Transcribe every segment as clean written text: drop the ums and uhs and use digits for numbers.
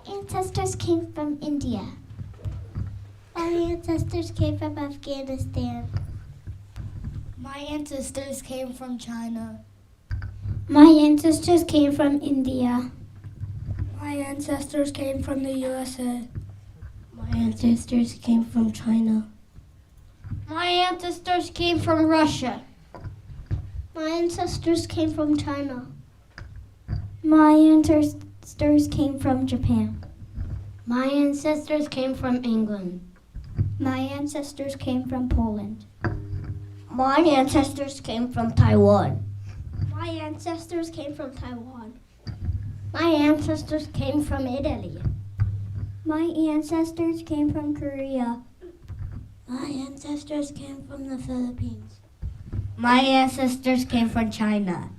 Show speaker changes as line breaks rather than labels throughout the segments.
ancestors came from India. My ancestors came from Afghanistan.
My ancestors came from China.
My ancestors came from India.
My ancestors came from the USA.
My ancestors came from China.
My ancestors came from Russia.
My ancestors came from China. My ancestors came from Japan.
My ancestors came from England.
My ancestors came from Poland.
My ancestors came from Taiwan.
My ancestors came from Taiwan.
My ancestors came from Italy.
My ancestors came from Korea.
My ancestors came from the Philippines.
My ancestors came from China.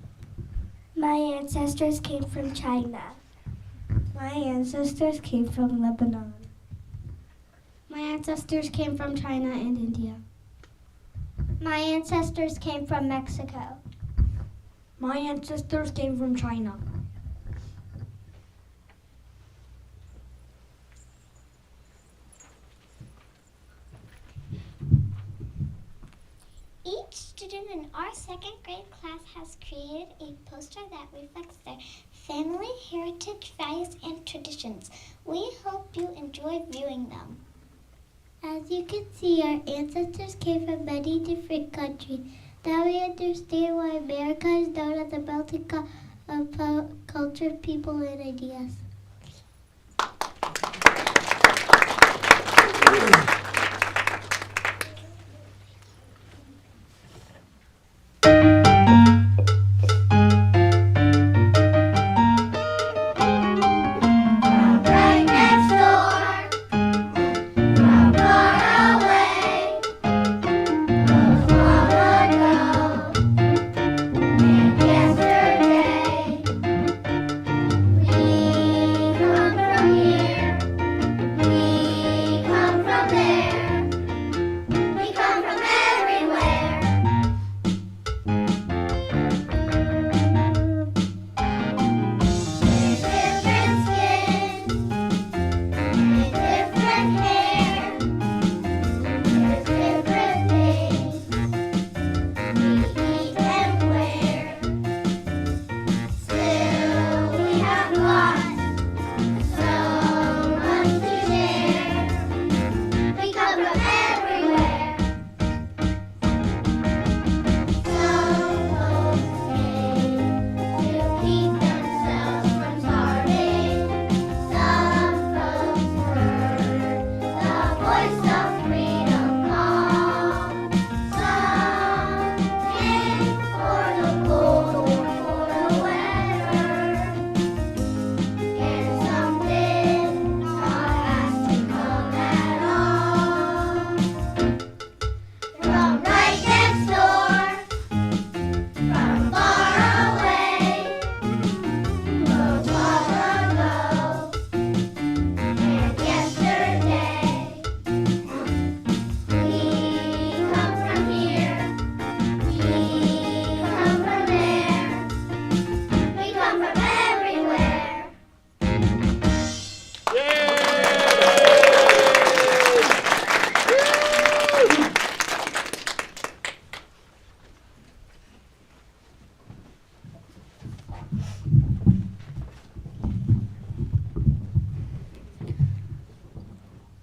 My ancestors came from China. My ancestors came from Lebanon. My ancestors came from China and India. My ancestors came from Mexico.
My ancestors came from China.
Each student in our second grade class has created a poster that reflects their family, heritage, values, and traditions. We hope you enjoy viewing them. As you can see, our ancestors came from many different countries. Now we understand why America is known as a melting pot of culture, people, and ideas.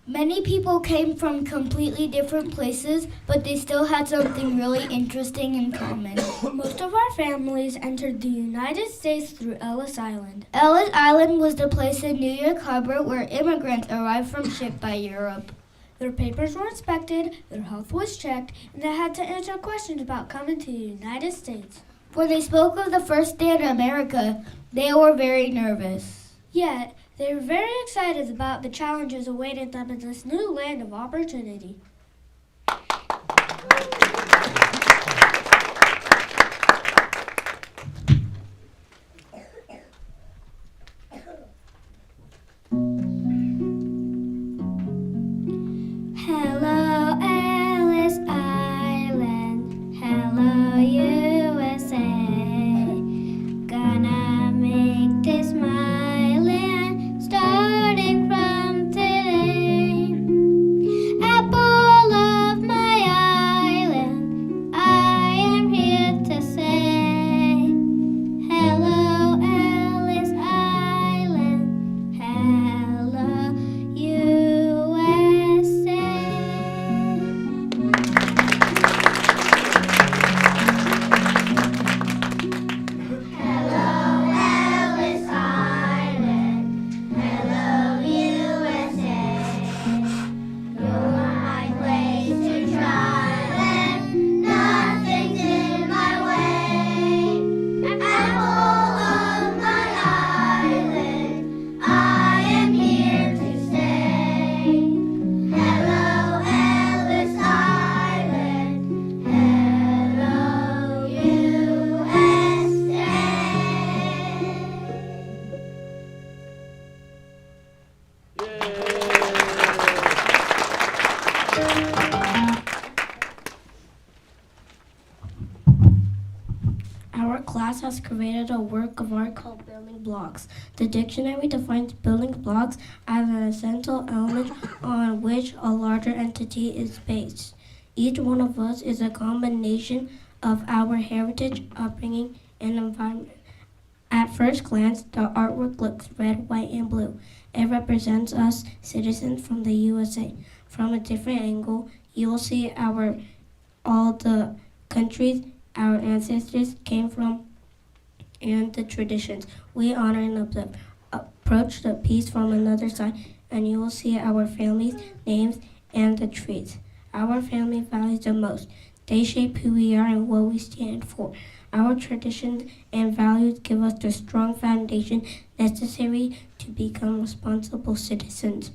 Many people came from completely different places, but they still had something really interesting in common. Most of our families entered the United States through Ellis Island. Ellis Island was the place in New York Harbor where immigrants arrived from ship by Europe. Their papers were inspected, their health was checked, and they had to answer questions about coming to the United States. When they spoke of the first day in America, they were very nervous. Yet, they were very excited about the challenges awaiting them in this new land of opportunity.
Hello, Ellis Island. Hello, USA. Gonna make this my land. Started
created a work of art called building blocks. The dictionary defines building blocks as an essential element on which a larger entity is based. Each one of us is a combination of our heritage, upbringing, and environment. At first glance, the artwork looks red, white, and blue. It represents us citizens from the USA. From a different angle, you will see all the countries our ancestors came from and the traditions we honor and observe. Approach the piece from another side, and you will see our families, names, and the traits our family values the most. They shape who we are and what we stand for. Our traditions and values give us the strong foundation necessary to become responsible citizens.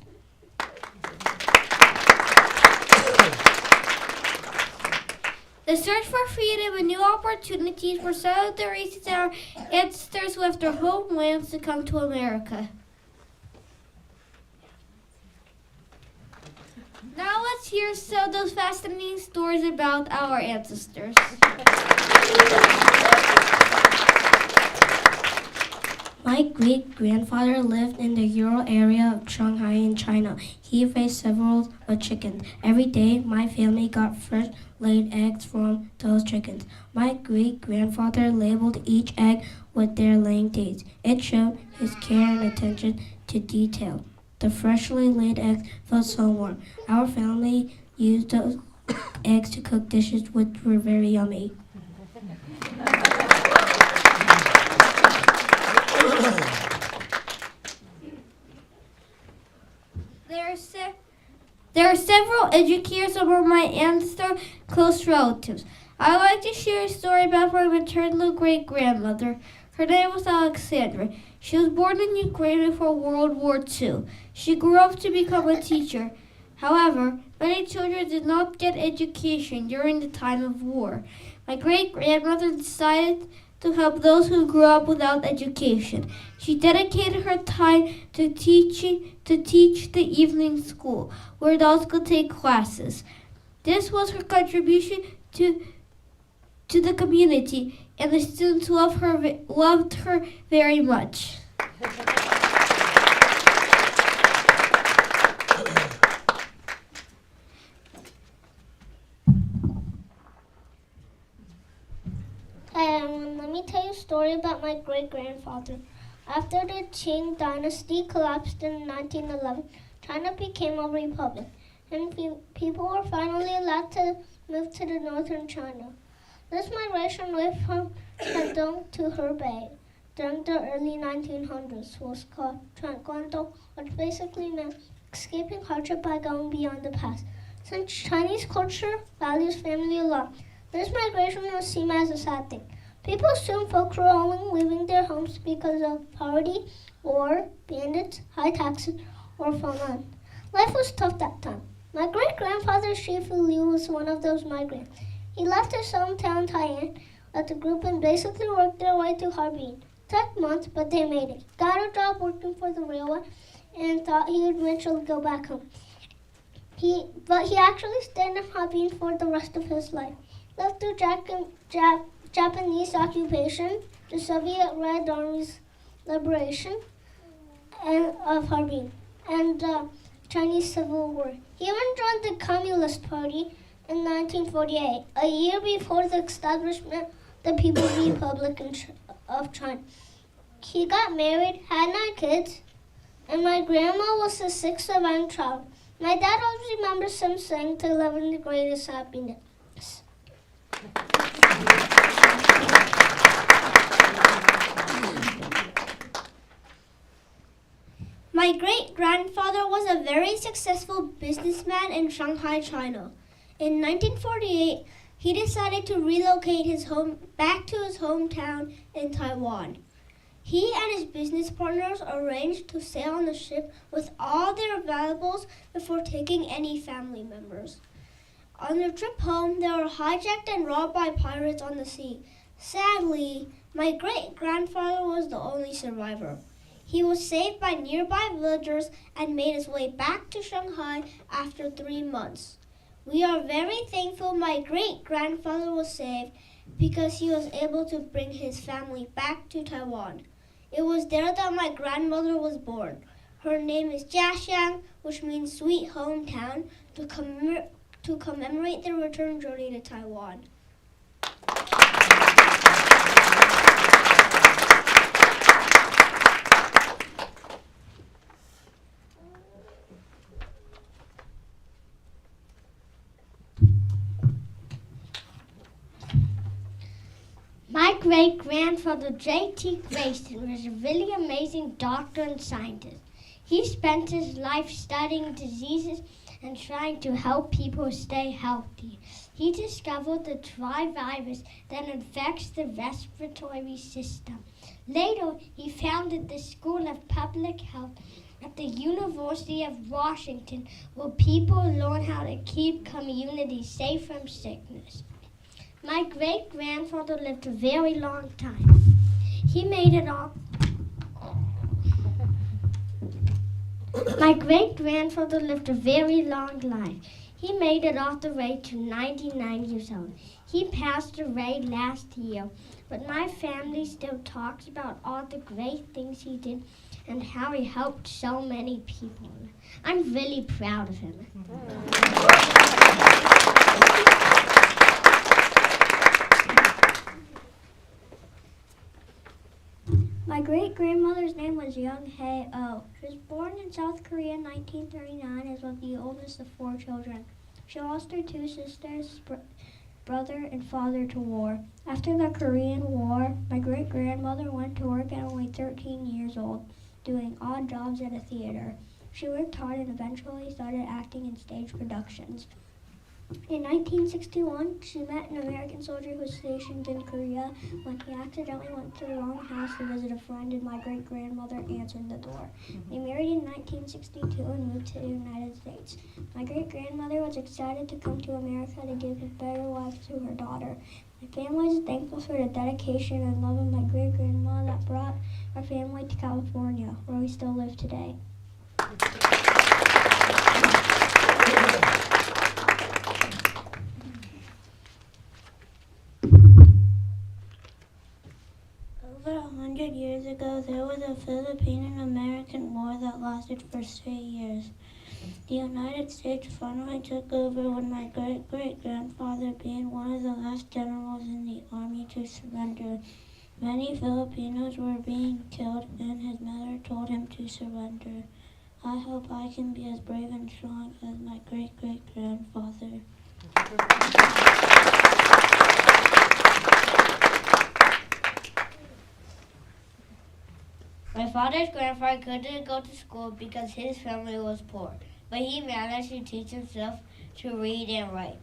The search for freedom and new opportunities were some of the reasons our ancestors left their homelands to come to America. Now let's hear some of those fascinating stories about our ancestors.
My great-grandfather lived in the rural area of Shanghai in China. He raised several chickens. Every day, my family got fresh laid eggs from those chickens. My great-grandfather labeled each egg with their laying dates. It showed his care and attention to detail. The freshly laid eggs felt so warm. Our family used those eggs to cook dishes which were very yummy.
There are several educators among my ancestors' close relatives. I like to share a story about my maternal great-grandmother. Her name was Alexandra. She was born in Ukraine before World War II. She grew up to become a teacher. However, many children did not get education during the time of war. My great-grandmother decided to help those who grew up without education. She dedicated her time to teach the evening school, where adults could take classes. This was her contribution to the community, and the students loved her very much.
Hi everyone, let me tell you a story about my great-grandfather. After the Qing dynasty collapsed in 1911, China became a republic, and people were finally allowed to move to the northern China. This migration went from Shandong to Hebei during the early 1900s was called Guangdong, which basically meant escaping hardship by going beyond the past. Since Chinese culture values family a lot, this migration was seen as a sad thing. People assumed folks were only leaving their homes because of poverty, war, bandits, high taxes, or famine. Life was tough that time. My great-grandfather Shifu Liu was one of those migrants. He left his hometown Taiyan with the group and basically worked their way to Harbin. It took months, but they made it. Got a job working for the railway and thought he would eventually go back home. But he actually stayed in Harbin for the rest of his life. Lived through Japanese occupation, the Soviet Red Army's liberation of Harbin, and the Chinese Civil War. He even joined the Communist Party in 1948, a year before the establishment of the People's Republic of China. He got married, had 9 kids, and my grandma was the 6th surviving child. My dad always remembers him saying to live in the greatest happiness.
My great-grandfather was a very successful businessman in Shanghai, China. In 1948, he decided to relocate back to his hometown in Taiwan. He and his business partners arranged to sail on a ship with all their valuables before taking any family members. On their trip home, they were hijacked and robbed by pirates on the sea. Sadly, my great-grandfather was the only survivor. He was saved by nearby villagers and made his way back to Shanghai after 3 months. We are very thankful my great-grandfather was saved, because he was able to bring his family back to Taiwan. It was there that my grandmother was born. Her name is Jiaxiang, which means sweet hometown, to commemorate the return journey to Taiwan. My great-grandfather J.T. Grayson was a really amazing doctor and scientist. He spent his life studying diseases and trying to help people stay healthy. He discovered the dry virus that infects the respiratory system. Later, he founded the School of Public Health at the University of Washington, where people learn how to keep communities safe from sickness. My great-grandfather lived a very long time. He made it all. My great-grandfather lived a very long life. He made it all the way to 99 years old. He passed away last year, but my family still talks about all the great things he did and how he helped so many people. I'm really proud of him. My great-grandmother's name was Young Hae-oh. She was born in South Korea in 1939 and was the oldest of 4 children. She lost her 2 sisters, brother, and father to war. After the Korean War, my great-grandmother went to work at only 13 years old, doing odd jobs at a theater. She worked hard and eventually started acting in stage productions. In 1961, she met an American soldier who was stationed in Korea when he accidentally went to the wrong house to visit a friend, and my great-grandmother answered the door. They married in 1962 and moved to the United States. My great-grandmother was excited to come to America to give a better life to her daughter. My family is thankful for the dedication and love of my great-grandma that brought our family to California, where we still live today.
Over 100 years ago, there was a Philippine-American War that lasted for 3 years. The United States finally took over when my great-great-grandfather, being one of the last generals in the army to surrender. Many Filipinos were being killed, and his mother told him to surrender. I hope I can be as brave and strong as my great-great-grandfather.
My father's grandfather couldn't go to school because his family was poor, but he managed to teach himself to read and write.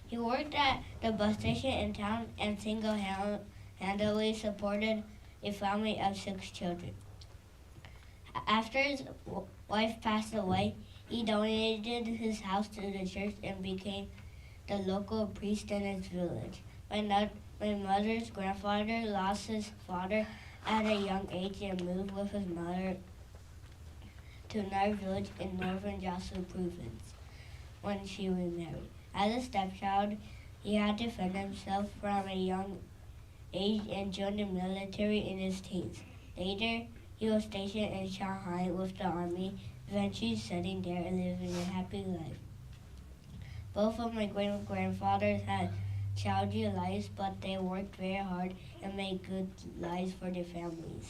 He worked at the bus station in town and single-handedly supported a family of 6 children. After his wife passed away, he donated his house to the church and became the local priest in his village. My mother's grandfather lost his father at a young age and moved with his mother to another village in northern Jiangsu province when she remarried. As a stepchild, he had to defend himself from a young age and joined the military in his teens. Later, he was stationed in Shanghai with the army, eventually settling there and living a happy life. Both of my great-grandfathers had challenging lives, but they worked very hard and made good lives for their families.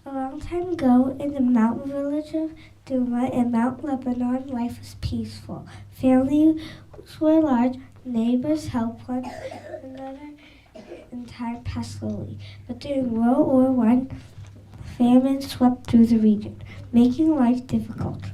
A long time ago, in the mountain village of Duma in Mount Lebanon, life was peaceful. Families were large, neighbors helped one another, and time passed slowly. But during World War I, famine swept through the region, making life difficult.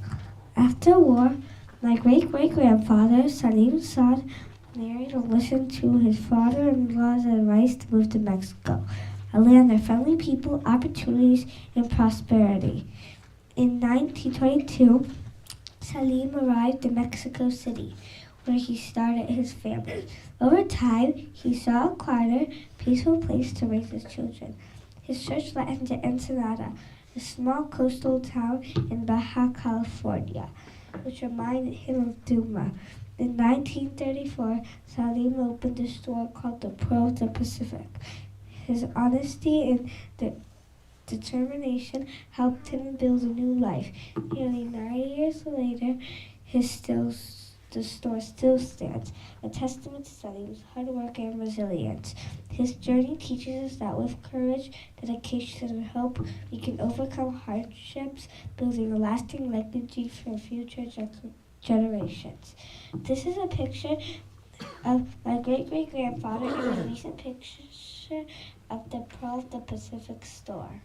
After war, my great-great-grandfather, Salim Saad, married and listened to his father-in-law's advice to move to Mexico, a land of friendly people, opportunities, and prosperity. In 1922, Salim arrived in Mexico City,
where he started his family. Over time, he saw a quieter, peaceful place to raise his children. His church led him to Ensenada, a small coastal town in Baja California, which reminded him of Duma. In 1934, Salim opened a store called the Pearl of the Pacific. His honesty and determination helped him build a new life. Nearly 90 years later, the store still stands, a testament to Salim's hard work and resilience. His journey teaches us that with courage, dedication, and hope, we can overcome hardships, building a lasting legacy for future generations. This is a picture of my great-great-grandfather and a recent picture of the Pearl of the Pacific store.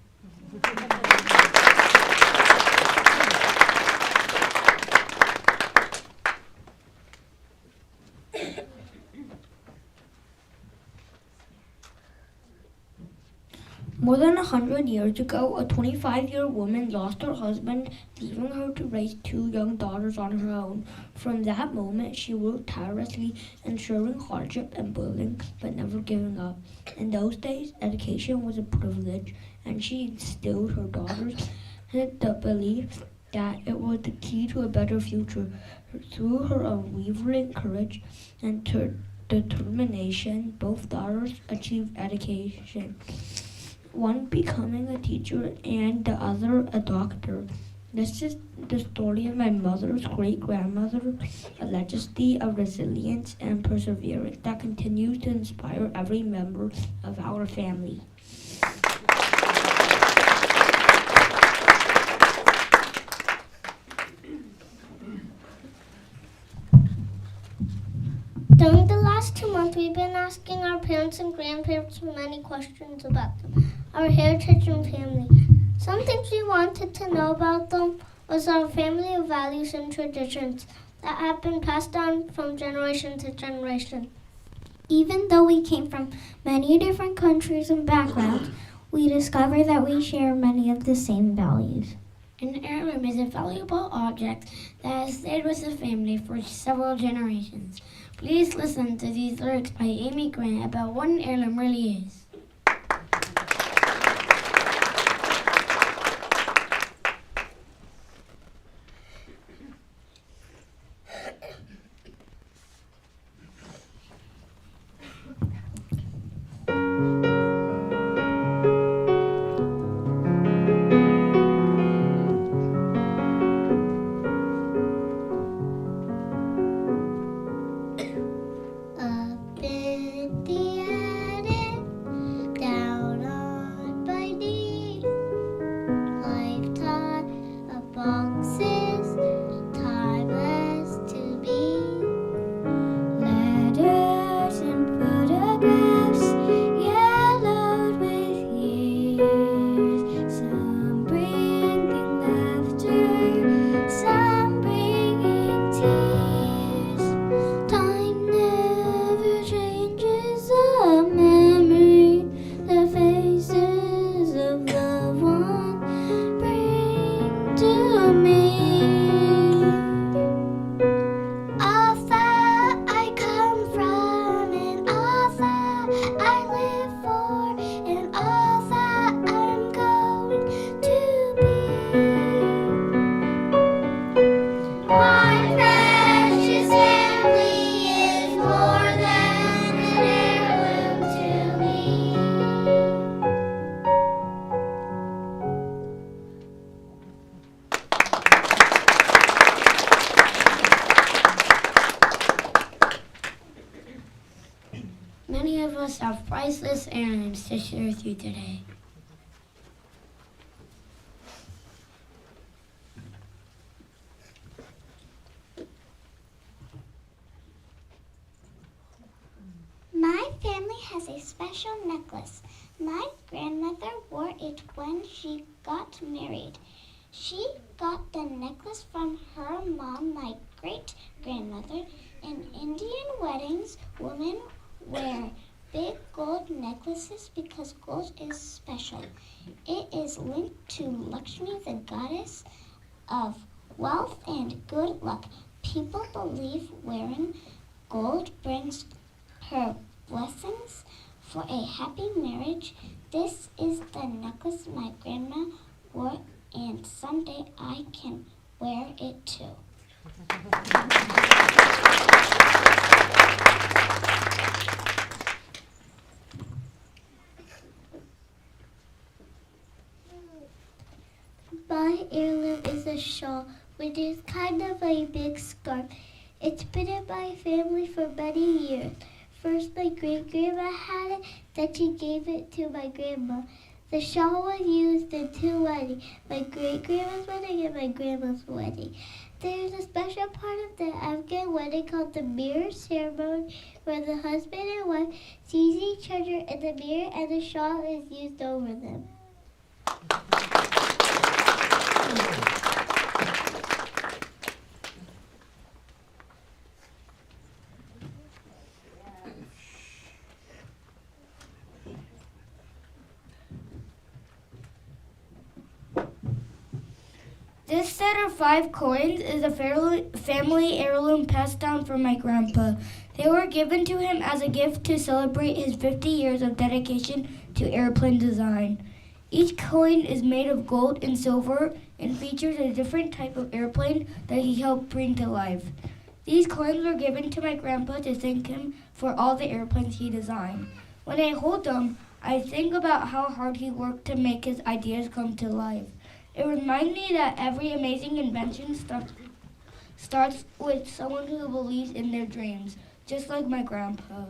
More than 100 years ago, a 25-year woman lost her husband, leaving her to raise 2 young daughters on her own. From that moment, she worked tirelessly, ensuring hardship and bullying, but never giving up. In those days, education was a privilege, and she instilled her daughters in the belief that it was the key to a better future. Through her unwavering courage and determination, both daughters achieved education, one becoming a teacher and the other a doctor. This is the story of my mother's great-grandmother, a legacy of resilience and perseverance that continues to inspire every member of our family.
During the last 2 months, we've been asking our parents and grandparents many questions about them, our heritage and family. Some things we wanted to know about them was our family values and traditions that have been passed down from generation to generation.
Even though we came from many different countries and backgrounds, we discovered that we share many of the same values.
An heirloom is a valuable object that has stayed with the family for several generations. Please listen to these lyrics by Amy Grant about what an heirloom really is.
Up in the attic, down on my knees, I've taught a boxes, timeless to me.
Letters and photographs, yellowed with years, some bringing laughter, some bringing tears. Time never changes the memory, the faces of loved ones bring to me. All that I come from, and all that I live for, and all that I'm going to be. My precious family is more than an heirloom to me.
Many of us have priceless heirlooms to share with you today.
My family has a special necklace. My grandmother wore it when she got married. She got the necklace from her mom, my great-grandmother. In Indian weddings, women wear big gold necklaces because gold is special. It is linked to Lakshmi, the goddess of wealth and good luck. People believe wearing gold brings her blessings for a happy marriage. This is the necklace my grandma wore, and someday I can wear it too. My heirloom is a shawl, which is kind of a big scarf. It's been in my family for many years. First, my great-grandma had it, then she gave it to my grandma. The shawl was used in two weddings, my great-grandma's wedding and my grandma's wedding. There's a special part of the Afghan wedding called the mirror ceremony, where the husband and wife sees each other in the mirror and the shawl is used over them.
This set of 5 coins is a family heirloom passed down from my grandpa. They were given to him as a gift to celebrate his 50 years of dedication to airplane design. Each coin is made of gold and silver and features a different type of airplane that he helped bring to life. These coins were given to my grandpa to thank him for all the airplanes he designed. When I hold them, I think about how hard he worked to make his ideas come to life. It reminds me that every amazing invention starts with someone who believes in their dreams, just like my grandpa.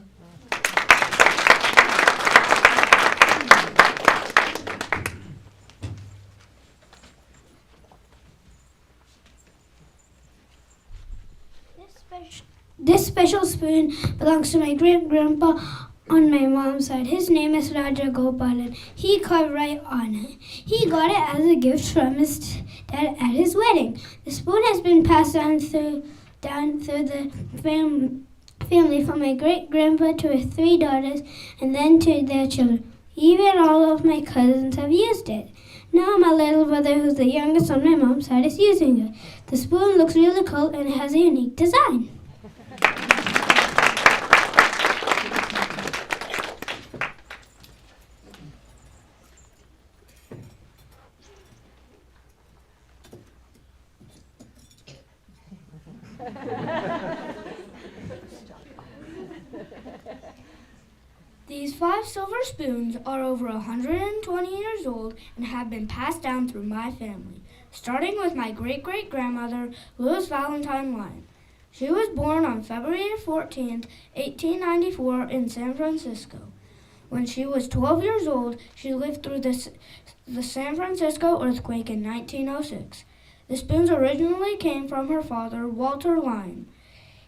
This special spoon belongs to my great-grandpa on my mom's side. His name is Raja Gopalan. He carved right on it. He got it as a gift from his dad at his wedding. The spoon has been passed down through the family from my great-grandpa to his 3 daughters and then to their children. Even all of my cousins have used it. Now my little brother, who's the youngest on my mom's side, is using it. The spoon looks really cool and it has a unique design.
These 5 silver spoons are over 120 years old and have been passed down through my family, starting with my great-great-grandmother, Louise Valentine Lyon. She was born on February 14, 1894 in San Francisco. When she was 12 years old, she lived through the San Francisco earthquake in 1906. The spoons originally came from her father, Walter Lyon.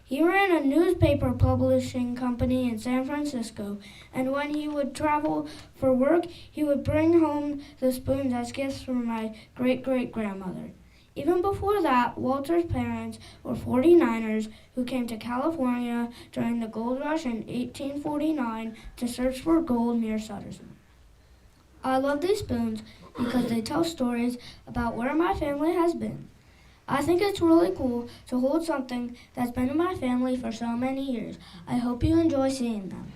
He ran a newspaper publishing company in San Francisco, and when he would travel for work, he would bring home the spoons as gifts from my great-great-grandmother. Even before that, Walter's parents were 49ers who came to California during the gold rush in 1849 to search for gold near Sutterson. I love these spoons because they tell stories about where my family has been. I think it's really cool to hold something that's been in my family for so many years. I hope you enjoy seeing them.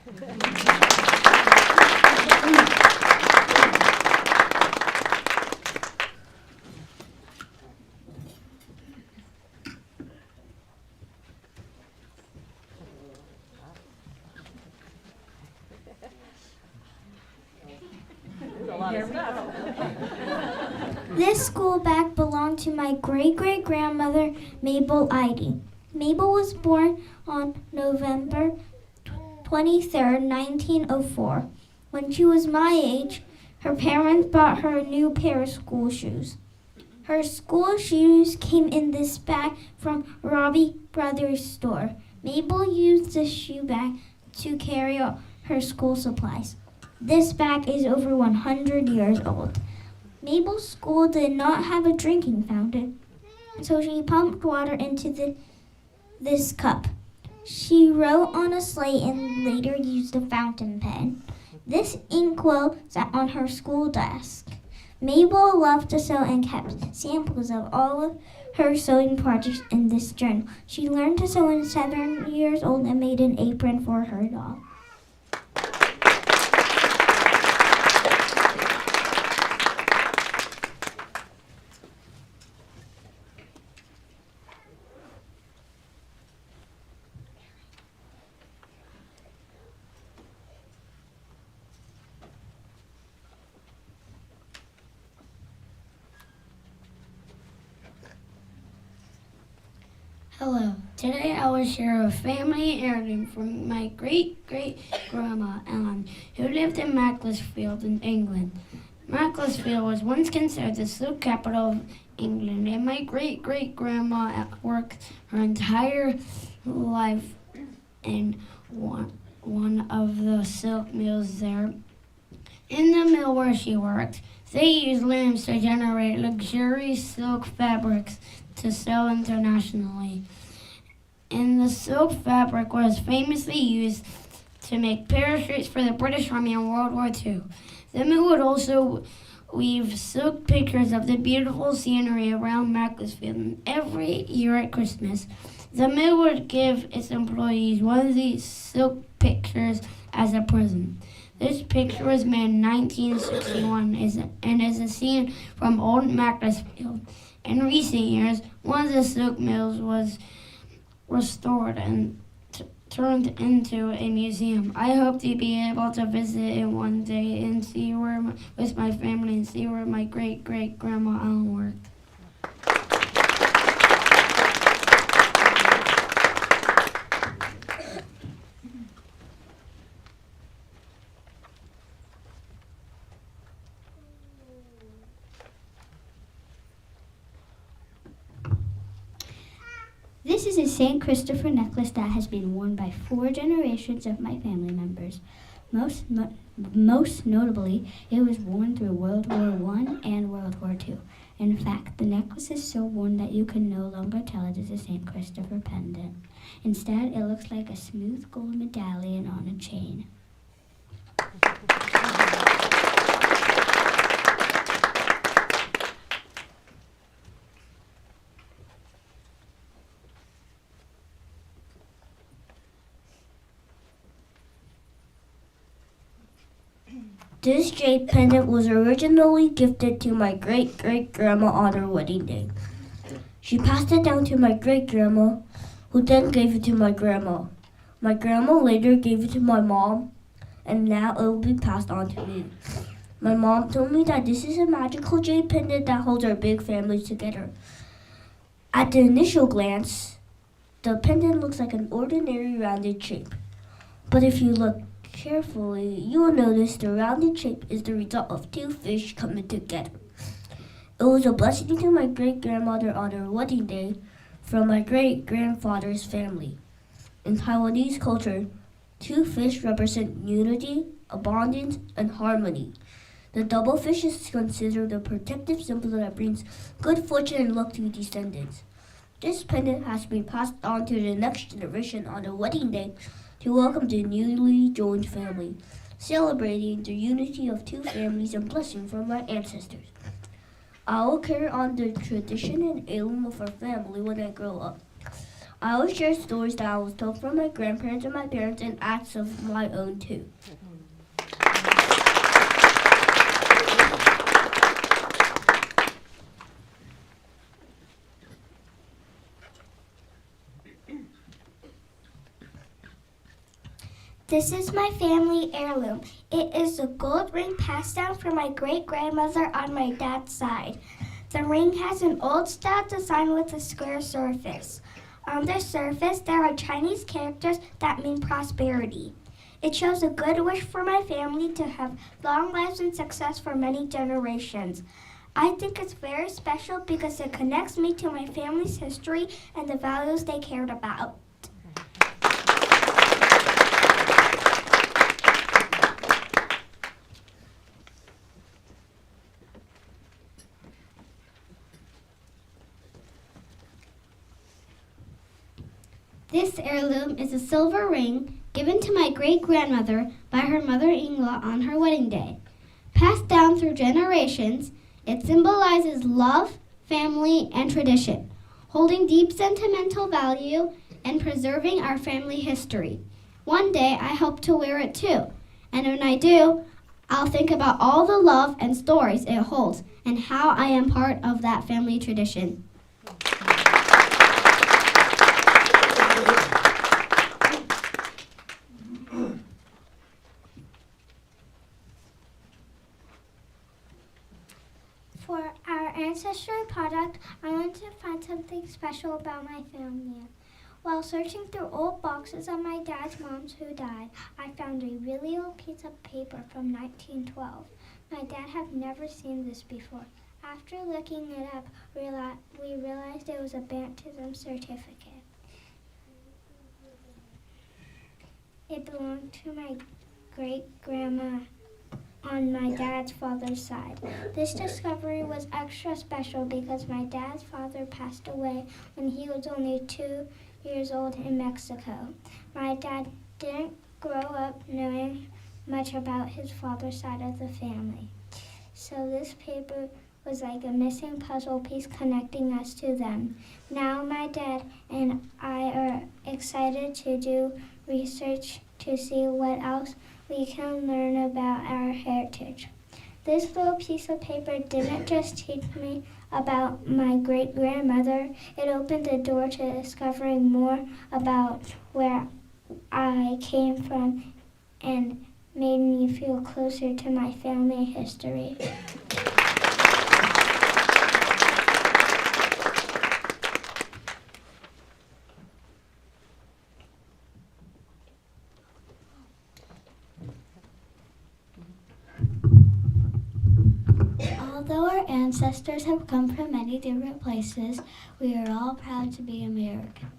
This school bag belonged to my great-great-grandmother, Mabel Idy. Mabel was born on November 23rd, 1904. When she was my age, her parents bought her a new pair of school shoes. Her school shoes came in this bag from Robbie Brothers' store. Mabel used this shoe bag to carry her school supplies. This bag is over 100 years old. Mabel's school did not have a drinking fountain, so she pumped water into this cup. She wrote on a slate and later used a fountain pen. This inkwell sat on her school desk.
Mabel loved to sew and kept samples of all of her sewing projects in this journal. She learned to sew when 7 years old and made an apron for her doll.
Hello. Today I will share a family heirloom from my great-great-grandma Ellen, who lived in Macclesfield in England. Macclesfield was once considered the silk capital of England, and my great-great-grandma worked her entire life in one of the silk mills there. In the mill where she worked, they used looms to generate luxurious silk fabrics to sell internationally. And the silk fabric was famously used to make parachutes for the British Army in World War II. The mill would also weave silk pictures of the beautiful scenery around Macclesfield, and every year at Christmas, the mill would give its employees one of these silk pictures as a present. This picture was made in 1961 and is a scene from old Macclesfield. In recent years, one of the silk mills was restored and turned into a museum. I hope to be able to visit it one day and see with my family and see where my great-great-grandma Ellen worked.
This is a St. Christopher necklace that has been worn by 4 generations of my family members. Most notably, it was worn through World War I and World War II. In fact, the necklace is so worn that you can no longer tell it is a St. Christopher pendant. Instead, it looks like a smooth gold medallion on a chain.
This jade pendant was originally gifted to my great-great-grandma on her wedding day. She passed it down to my great-grandma, who then gave it to my grandma. My grandma later gave it to my mom, and now it will be passed on to me. My mom told me that this is a magical jade pendant that holds our big family together. At the initial glance, the pendant looks like an ordinary rounded shape. But if you look carefully, you will notice the rounded shape is the result of 2 fish coming together. It was a blessing to my great-grandmother on her wedding day from my great-grandfather's family. In Taiwanese culture, 2 fish represent unity, abundance, and harmony. The double fish is considered a protective symbol that brings good fortune and luck to descendants. This pendant has been passed on to the next generation on their wedding day to welcome the newly joined family, celebrating the unity of 2 families and blessing from my ancestors. I will carry on the tradition and heirloom of our family when I grow up. I will share stories that I was told from my grandparents and my parents and acts of my own too.
This is my family heirloom. It is a gold ring passed down from my great-grandmother on my dad's side. The ring has an old-style design with a square surface. On the surface, there are Chinese characters that mean prosperity. It shows a good wish for my family to have long lives and success for many generations. I think it's very special because it connects me to my family's history and the values they cared about.
This heirloom is a silver ring given to my great-grandmother by her mother-in-law on her wedding day. Passed down through generations, It symbolizes love, family, and tradition, holding deep sentimental value and preserving our family history. One day I hope to wear it too, and when I do, I'll think about all the love and stories it holds and how I am part of that family tradition.
For our ancestry product, I wanted to find something special about my family. While searching through old boxes of my dad's moms who died, I found a really old piece of paper from 1912. My dad had never seen this before. After looking it up, we realized it was a baptism certificate. It belonged to my great-grandma on my dad's father's side. This discovery was extra special because my dad's father passed away when he was only 2 years old in Mexico. My dad didn't grow up knowing much about his father's side of the family. So this paper was like a missing puzzle piece connecting us to them. Now my dad and I are excited to do research to see what else we can learn about our heritage. This little piece of paper didn't just teach me about my great-grandmother, it opened the door to discovering more about where I came from and made me feel closer to my family history.
Although our ancestors have come from many different places, we are all proud to be American.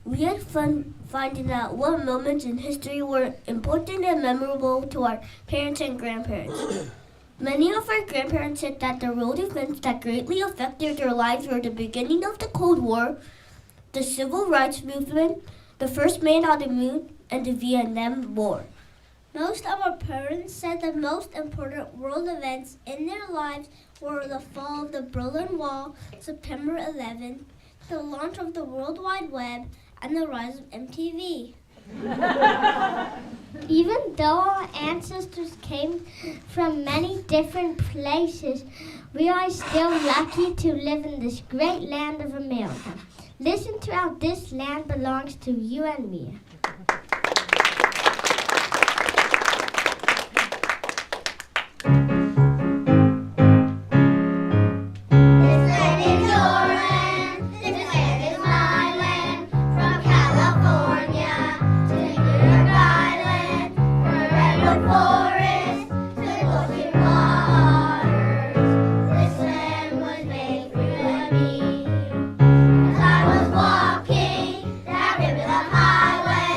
We had fun finding out what moments in history were important and memorable to our parents and grandparents. Many of our grandparents said that the world events that greatly affected their lives were the beginning of the Cold War, the Civil Rights Movement, the first man on the moon, and the Vietnam War. Most of our parents said the most important world events in their lives were the fall of the Berlin Wall, September 11th, the launch of the World Wide Web, and the rise of MTV.
Even though our ancestors came from many different places, we are still lucky to live in this great land of America. Listen to how this land belongs to you and me.
Highway.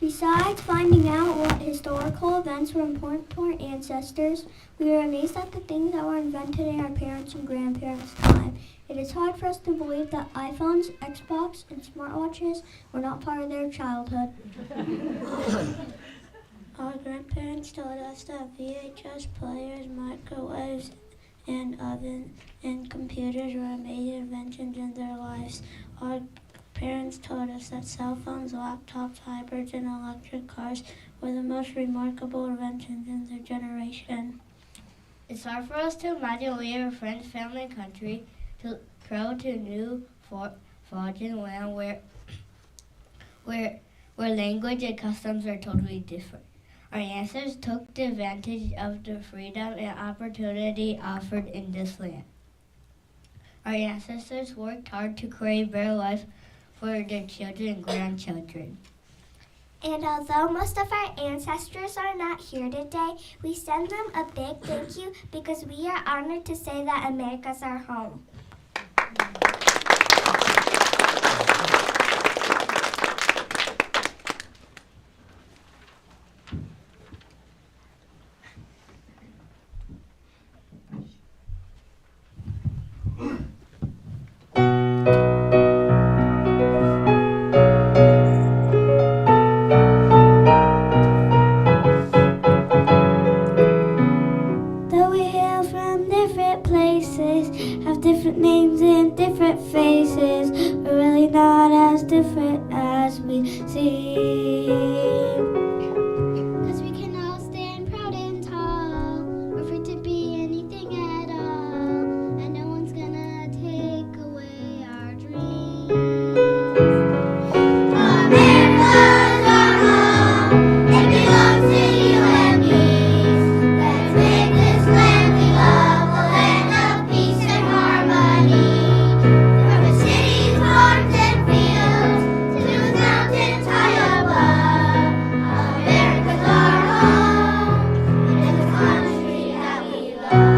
Besides finding out what historical events were important to our ancestors, we are amazed at the things that were invented in our parents' and grandparents' time. It is hard for us to believe that iPhones, Xbox, and smartwatches were not part of their childhood.
Our grandparents told us that VHS players, microwaves, and ovens and computers were amazing inventions in their lives. Our parents told us that cell phones, laptops, hybrids, and electric cars were the most remarkable inventions in their generation.
It's hard for us to imagine leaving friends, family, and country to travel to a new foreign land where language and customs are totally different. Our ancestors took advantage of the freedom and opportunity offered in this land. Our ancestors worked hard to create a better life for their children and grandchildren.
And although most of our ancestors are not here today, we send them a big thank you because we are honored to say that America's our home. Different names and different faces, we're really not as different as we seem. 'Cause we can all stand proud and tall, we're free to be anything at all, and no one's gonna take away our dreams. America's our home, it belongs to you and me. Let's make this land we love a land of peace and harmony. From the cities, farms, and fields to the mountains high above, America's our home, and it's a country that we love.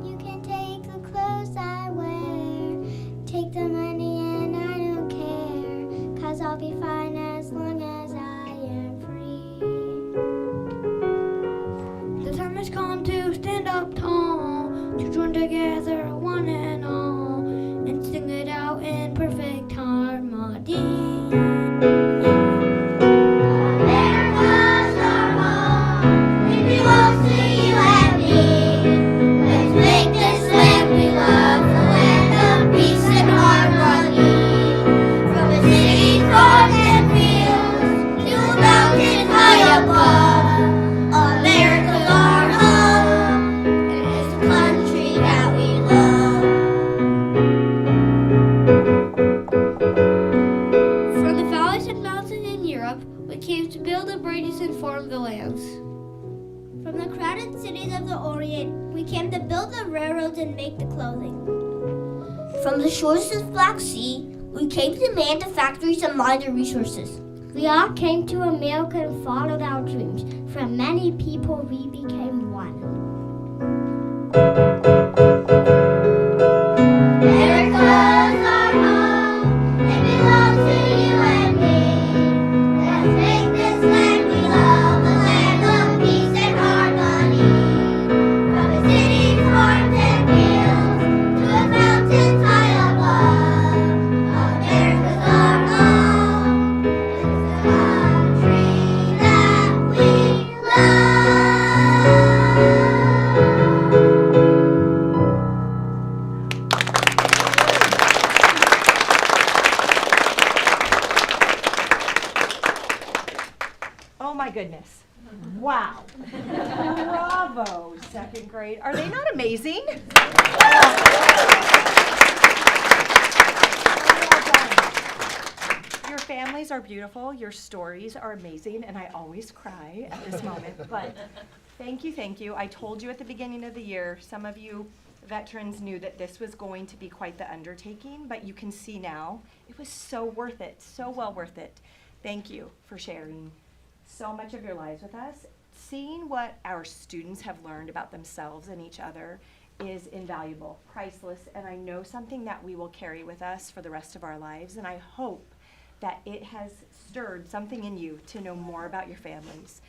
You can take the clothes I wear, take the money and I don't care, 'cause I'll be fine as long as I am free. The time has come to stand up tall, to join together one and all, and sing it out in perfect harmony. America's our home, it belongs to you and me. Let's make this land we love a land of peace and harmony. From the cities, farms, and fields to the mountains high above, America's our home, and it's the country that we love. From the valleys and mountains in Europe, we came to build the bridges and form the lands. From the crowded cities of the Orient, we came to build the railroads and make the clothing.
From the shores of the Black Sea, we came to man the factories and mine the resources.
We all came to America and followed our dreams. From many people, we became one. America's our home, it belongs to you and me. Let's make this land we love a land of peace and harmony. From the cities, farms, and fields to the mountains high above, America's our home, it's the country that we love.
Oh my goodness. Wow. Bravo, second grade. Are they not amazing? Your families are beautiful, your stories are amazing, and I always cry at this moment. But thank you, thank you. I told you at the beginning of the year, some of you veterans knew that this was going to be quite the undertaking, but you can see now it was so worth it, so well worth it. Thank you for sharing so much of your lives with us. Seeing what our students have learned about themselves and each other is invaluable, priceless, and I know something that we will carry with us for the rest of our lives, and I hope that it has stirred something in you to know more about your families,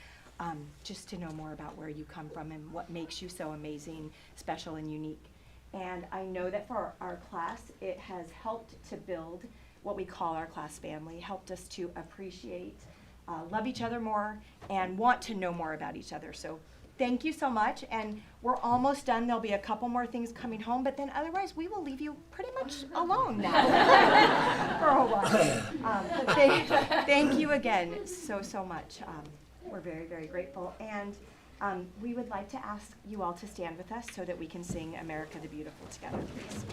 just to know more about where you come from and what makes you so amazing, special, and unique. And I know that for our class, it has helped to build what we call our class family, helped us to appreciate, love each other more, and want to know more about each other. So thank you so much, and we're almost done. There'll be a couple more things coming home, but then otherwise we will leave you pretty much alone now for a while. But thank you again so much. We're very, very grateful, and we would like to ask you all to stand with us so that we can sing America the Beautiful together, please.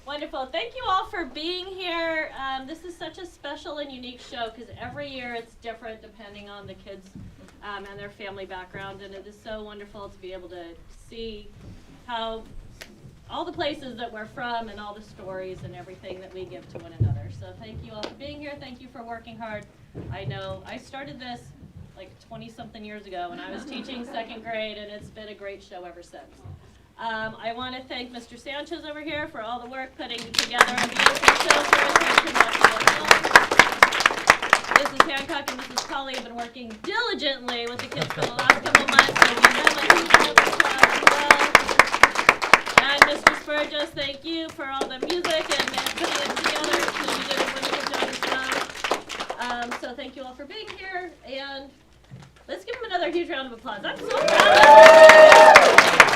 Wonderful. Thank you all for being here. This is such a special and unique show because every year it's different depending on the kids and their family background, and it is so wonderful to be able to see how all the places that we're from and all the stories and everything that we give to one another. So thank you all for being here. Thank you for working hard. I know I started this like 20-something years ago when I was teaching second grade, and it's been a great show ever since. I want to thank Mr. Sanchez over here for all the work putting together a beautiful show for us. Mrs. Hancock and Mrs. Colley have been working diligently with the kids for the last couple of months, so we know that you helped us out as well. And Mr. Spurgis, thank you for all the music and putting it together. So you did a wonderful job as well. So thank you all for being here, and let's give them another huge round of applause. I'm so proud of them.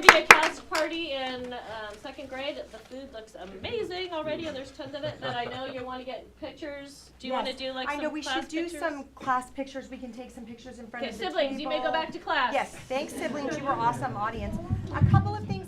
A class party in second grade. The food looks amazing already, and there's tons of it, but I know you want to get pictures. Do you want to do like some class pictures? I know we should do some class pictures. We can take some pictures in front of the table. Siblings, you may go back to class.
Yes, thanks siblings. You were awesome audience. A couple of things